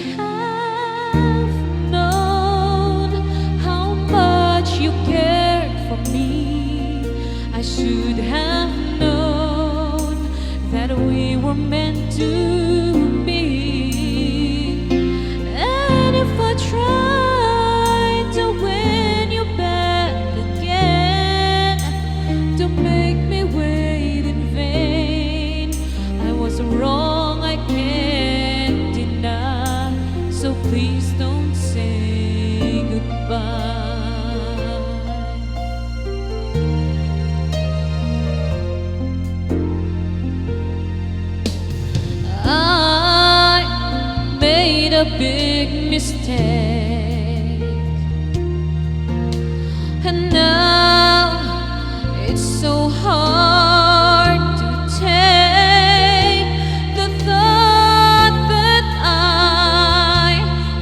have known how much you cared for me. I should have known that we were meant to be. And if I tried to win you back again, don't make me wait in vain. I was wrong, I can't deny. So please don't say goodbye. I made a big mistake, and now it's so hard to take the thought that I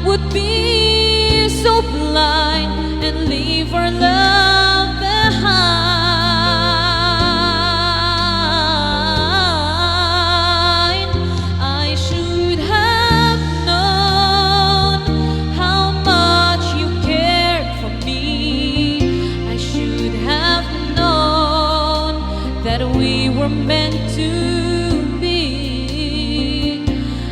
would be so blind and leave our love behind. I should have known how much you cared for me. I should have known that we were meant to be.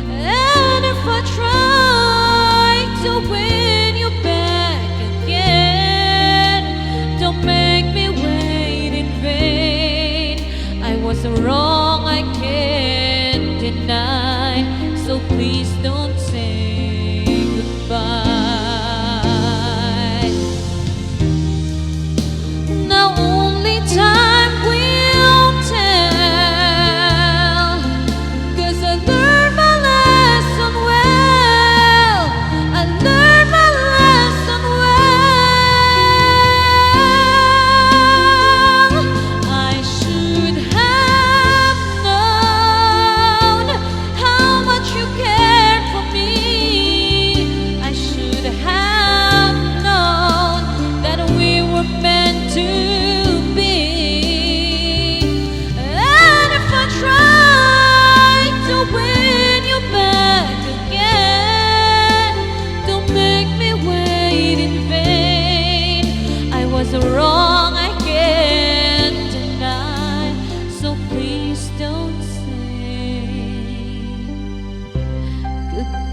And if I tried to win you back again, don't make me wait in vain. I was wrong, I can't deny. So please don't say goodbye. Now only time will tell, 'cause I learned my lesson well. I learned my lesson well. I should have known how much you cared for me. I should have known that we were meant to be. And if I tried to win you back again, don't make me wait in vain. I was wrong, I can't deny. So please don't say goodbye.